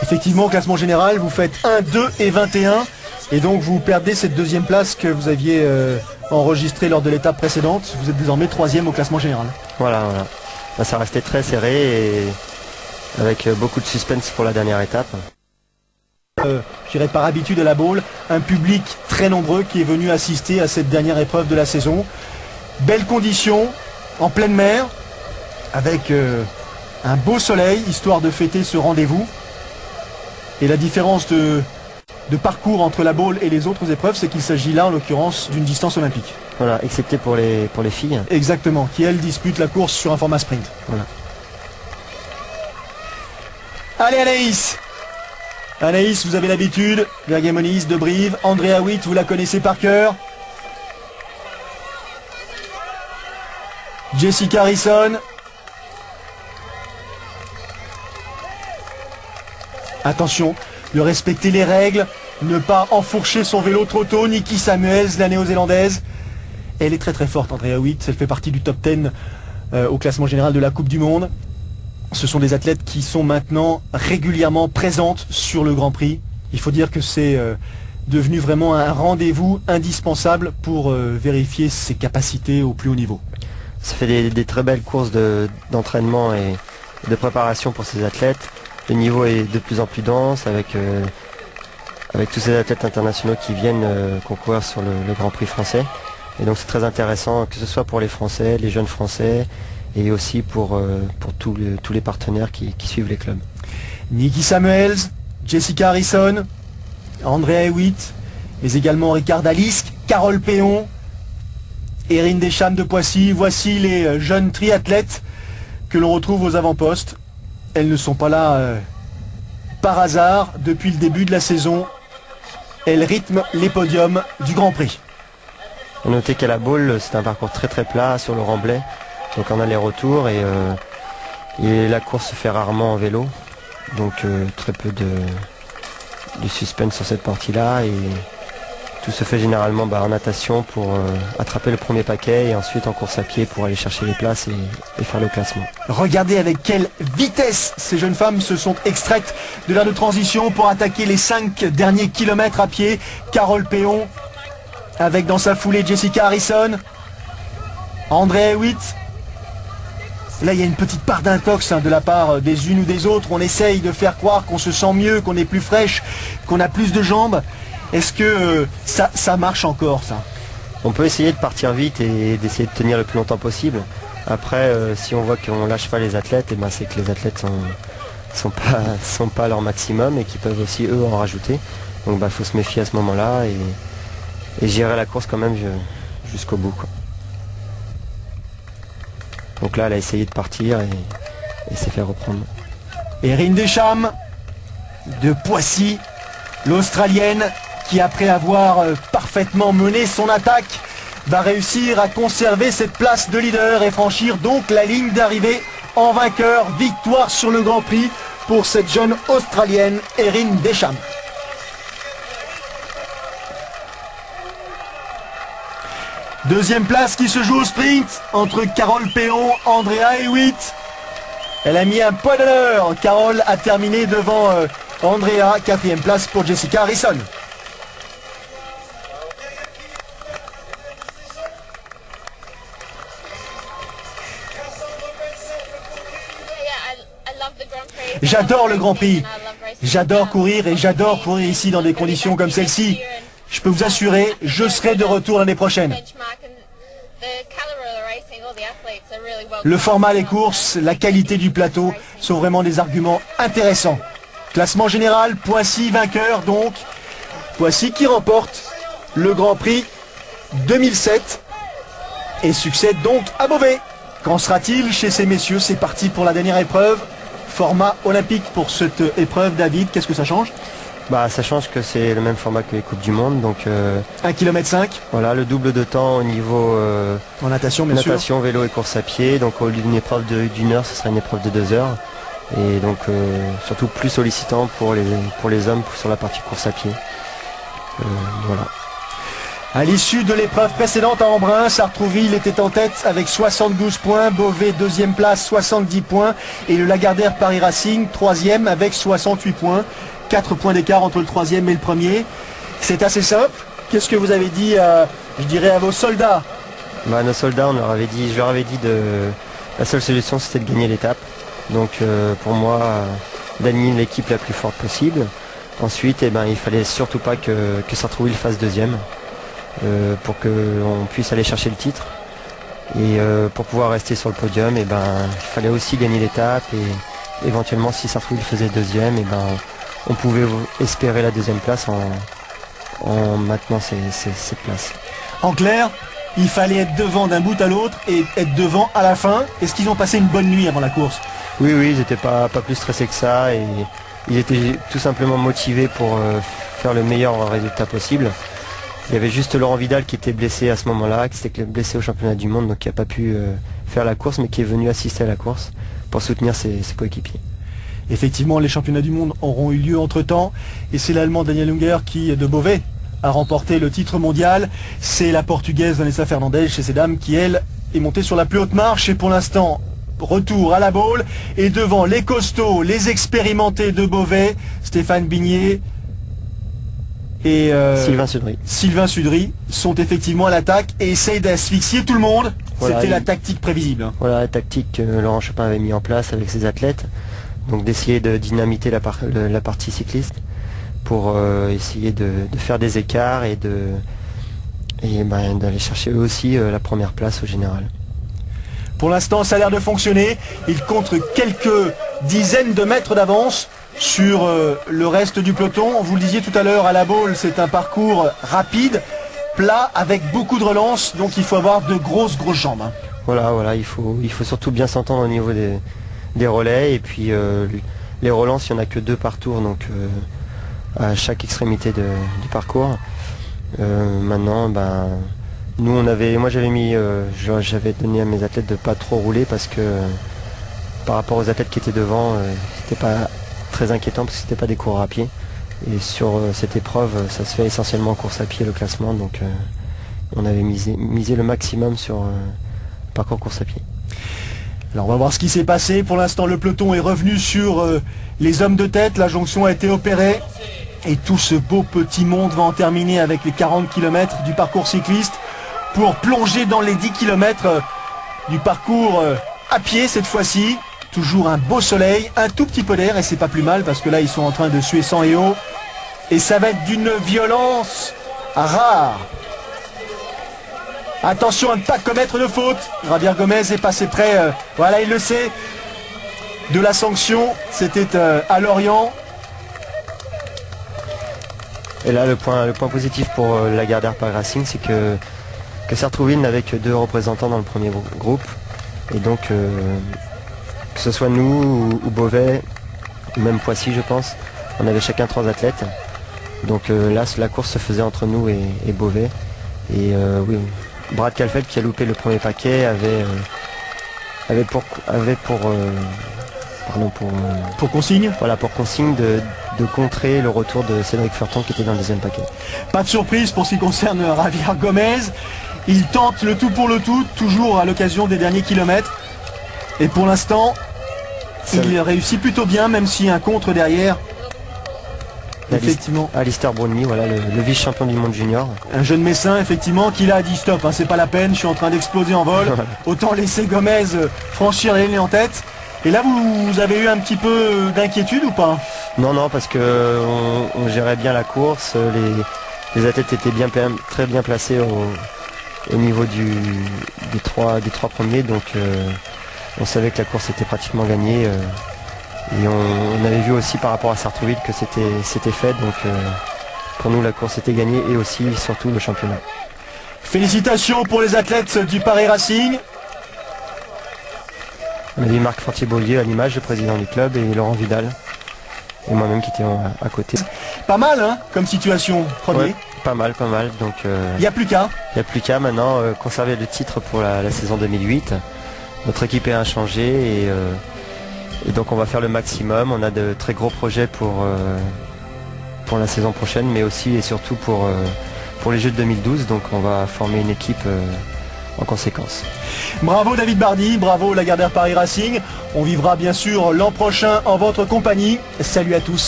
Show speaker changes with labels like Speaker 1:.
Speaker 1: Effectivement, au classement général, vous faites 1, 2 et 21. Et donc vous perdez cette deuxième place que vous aviez enregistrée lors de l'étape précédente. Vous êtes désormais 3e au classement général.
Speaker 2: Voilà. Bah, ça restait très serré et avec beaucoup de suspense pour la dernière étape.
Speaker 1: Je dirais par habitude à la Baule, un public très nombreux qui est venu assister à cette dernière épreuve de la saison. Belles conditions, en pleine mer, avec un beau soleil, histoire de fêter ce rendez-vous. Et la différence de parcours entre la Baule et les autres épreuves, c'est qu'il s'agit là en l'occurrence d'une distance olympique.
Speaker 2: Voilà, excepté pour les filles.
Speaker 1: Exactement, qui elles disputent la course sur un format sprint.
Speaker 2: Voilà.
Speaker 1: Allez Anaïs! Anaïs, vous avez l'habitude, Bergemonis, De Brive, Andrea Witt, vous la connaissez par cœur. Jessica Harrison. Attention, de respecter les règles, ne pas enfourcher son vélo trop tôt. Nikki Samuels, la néo-zélandaise. Elle est très très forte, Andrea Witt. Elle fait partie du top 10 au classement général de la Coupe du Monde. Ce sont des athlètes qui sont maintenant régulièrement présentes sur le Grand Prix. Il faut dire que c'est devenu vraiment un rendez-vous indispensable pour vérifier ses capacités au plus haut niveau.
Speaker 2: Ça fait des très belles courses d'entraînement et de préparation pour ces athlètes. Le niveau est de plus en plus dense avec tous ces athlètes internationaux qui viennent concourir sur le Grand Prix français. Et donc c'est très intéressant, que ce soit pour les Français, les jeunes Français, et aussi pour tous les partenaires qui suivent les clubs.
Speaker 1: Nikki Samuels, Jessica Harrison, Andrea Witt, mais également Ricard Dalisque, Carole Péon, Erin Deschamps de Poissy. Voici les jeunes triathlètes que l'on retrouve aux avant-postes. Elles ne sont pas là par hasard. Depuis le début de la saison, elles rythment les podiums du Grand Prix.
Speaker 2: On noter qu'à la Baule, c'est un parcours très très plat sur le remblai. Donc on a les retours et la course se fait rarement en vélo. Donc très peu de suspense sur cette partie-là. Et tout se fait généralement en natation pour attraper le premier paquet et ensuite en course à pied pour aller chercher les places et faire le classement.
Speaker 1: Regardez avec quelle vitesse ces jeunes femmes se sont extraites de l'aire de transition pour attaquer les 5 derniers kilomètres à pied. Carole Péon avec dans sa foulée Jessica Harrison, Andrea Witt. Là, il y a une petite part d'intox de la part des unes ou des autres. On essaye de faire croire qu'on se sent mieux, qu'on est plus fraîche, qu'on a plus de jambes. Est-ce que ça marche encore, ça?
Speaker 2: On peut essayer de partir vite et d'essayer de tenir le plus longtemps possible. Après, si on voit qu'on lâche pas les athlètes, c'est que les athlètes sont pas à leur maximum et qu'ils peuvent aussi, eux, en rajouter. Donc, faut se méfier à ce moment-là et gérer la course quand même jusqu'au bout, quoi. Donc là, elle a essayé de partir et s'est fait reprendre.
Speaker 1: Erin Deschamps de Poissy, l'Australienne, qui après avoir parfaitement mené son attaque, va réussir à conserver cette place de leader et franchir donc la ligne d'arrivée en vainqueur. Victoire sur le Grand Prix pour cette jeune Australienne, Erin Deschamps. Deuxième place qui se joue au sprint entre Carole Péon, Andrea et Witt. Elle a mis un point d'honneur. Carole a terminé devant Andrea. Quatrième place pour Jessica Harrison. J'adore le Grand Prix. J'adore courir et j'adore courir ici dans des conditions comme celle-ci. Je peux vous assurer, je serai de retour l'année prochaine. Le format des courses, la qualité du plateau sont vraiment des arguments intéressants. Classement général, Poissy vainqueur donc. Poissy qui remporte le Grand Prix 2007 et succède donc à Beauvais. Qu'en sera-t-il chez ces messieurs? C'est parti pour la dernière épreuve. Format olympique pour cette épreuve, David, qu'est-ce que ça change?
Speaker 2: Ça change que c'est le même format que les Coupes du Monde, donc
Speaker 1: 1,5 km.
Speaker 2: Voilà, le double de temps au niveau
Speaker 1: en natation, bien
Speaker 2: sûr. Vélo et course à pied. Donc au lieu d'une épreuve d'une heure, ce sera une épreuve de 2 heures. Et donc surtout plus sollicitant pour les hommes sur la partie course à pied. Voilà.
Speaker 1: À l'issue de l'épreuve précédente à Embrun, Sartrouville était en tête avec 72 points, Beauvais deuxième place 70 points et le Lagardère Paris Racing troisième avec 68 points. 4 points d'écart entre le troisième et le premier. C'est assez simple. Qu'est-ce que vous avez dit je dirais à vos soldats?
Speaker 2: Bah, nos soldats, je leur avais dit la seule solution c'était de gagner l'étape. Donc pour moi, d'aligner l'équipe la plus forte possible. Ensuite, il fallait surtout pas que Sartrouville fasse deuxième. Pour qu'on puisse aller chercher le titre et pour pouvoir rester sur le podium, il fallait aussi gagner l'étape et éventuellement si Sartrouville faisait deuxième, on pouvait espérer la deuxième place en maintenant cette place.
Speaker 1: En clair, il fallait être devant d'un bout à l'autre et être devant à la fin. Est-ce qu'ils ont passé une bonne nuit avant la course?
Speaker 2: Oui, ils n'étaient pas plus stressés que ça et ils étaient tout simplement motivés pour faire le meilleur résultat possible. Il y avait juste Laurent Vidal qui était blessé à ce moment-là, qui s'était blessé au championnat du monde, donc qui n'a pas pu faire la course, mais qui est venu assister à la course pour soutenir ses coéquipiers.
Speaker 1: Effectivement, les championnats du monde auront eu lieu entre-temps, et c'est l'Allemand Daniel Unger qui, de Beauvais, a remporté le titre mondial. C'est la Portugaise Vanessa Fernandes chez ces dames qui, elle, est montée sur la plus haute marche, et pour l'instant, retour à la Baule, et devant les costauds, les expérimentés de Beauvais, Stéphane Bignet et Sylvain Sudry sont effectivement à l'attaque et essayent d'asphyxier tout le monde. Voilà, c'était la tactique prévisible.
Speaker 2: Voilà la tactique que Laurent Chopin avait mis en place avec ses athlètes. Donc d'essayer de dynamiter la partie cycliste pour essayer de faire des écarts et d'aller chercher eux aussi la première place au général.
Speaker 1: Pour l'instant, ça a l'air de fonctionner. Il compte quelques dizaines de mètres d'avance sur le reste du peloton. Vous le disiez tout à l'heure, à la Baule, c'est un parcours rapide, plat, avec beaucoup de relance, donc il faut avoir de grosses jambes. Hein.
Speaker 2: Voilà, il faut surtout bien s'entendre au niveau des relais, et puis les relances, il n'y en a que 2 par tour, donc à chaque extrémité du parcours. Maintenant, moi j'avais donné à mes athlètes de ne pas trop rouler parce que par rapport aux athlètes qui étaient devant, c'était pas très inquiétant parce que c'était pas des coureurs à pied. Et sur cette épreuve, ça se fait essentiellement en course à pied le classement, donc on avait misé le maximum sur parcours course à pied.
Speaker 1: Alors on va voir ce qui s'est passé. Pour l'instant, le peloton est revenu sur les hommes de tête. La jonction a été opérée. Et tout ce beau petit monde va en terminer avec les 40 km du parcours cycliste pour plonger dans les 10 km du parcours à pied cette fois-ci. Toujours un beau soleil, un tout petit peu d'air et c'est pas plus mal parce que là ils sont en train de suer sang et eau. Et ça va être d'une violence rare. Attention à ne pas commettre de faute. Javier Gomez est passé près, voilà il le sait, de la sanction. C'était à Lorient.
Speaker 2: Et là le point positif pour la Lagardère Paris Racing, c'est que Sartrouville n'avait que 2 représentants dans le premier groupe. Et donc que ce soit nous ou Beauvais, ou même Poissy je pense, on avait chacun 3 athlètes. Donc là la course se faisait entre nous et Beauvais. Et oui, Brad Kalfeld qui a loupé le premier paquet avait pour
Speaker 1: consigne.
Speaker 2: Voilà, pour consigne de contrer le retour de Cédric Furton qui était dans le deuxième paquet.
Speaker 1: Pas de surprise pour ce qui concerne Javier Gomez. Il tente le tout pour le tout, toujours à l'occasion des derniers kilomètres. Et pour l'instant, il réussit plutôt bien, même s'il y a un contre derrière. Effectivement.
Speaker 2: Alistair Brownlee, voilà, le vice-champion du monde junior.
Speaker 1: Un jeune Messin, effectivement, qui là a dit stop, hein, c'est pas la peine, je suis en train d'exploser en vol. Autant laisser Gomez franchir les lignes en tête. Et là, vous avez eu un petit peu d'inquiétude ou pas?
Speaker 2: Non, parce que on gérait bien la course, les athlètes étaient très bien placés au niveau des trois premiers, donc on savait que la course était pratiquement gagnée. Et on avait vu aussi par rapport à Sartrouville que c'était fait, donc pour nous la course était gagnée et aussi surtout le championnat.
Speaker 1: Félicitations pour les athlètes du Paris Racing.
Speaker 2: On avait Marc Fortier-Beaulieu à l'image, le président du club, et Laurent Vidal, et moi-même qui étais à côté.
Speaker 1: Pas mal hein, comme situation, premier.
Speaker 2: Ouais, pas mal, donc
Speaker 1: il n'y a plus qu'à.
Speaker 2: Il n'y a plus qu'à maintenant conserver le titre pour la saison 2008. Notre équipe est inchangée et donc on va faire le maximum. On a de très gros projets pour la saison prochaine, mais aussi et surtout pour pour les Jeux de 2012, donc on va former une équipe en conséquence.
Speaker 1: Bravo David Bardi, bravo Lagardère Paris Racing. On vivra bien sûr l'an prochain en votre compagnie. Salut à tous.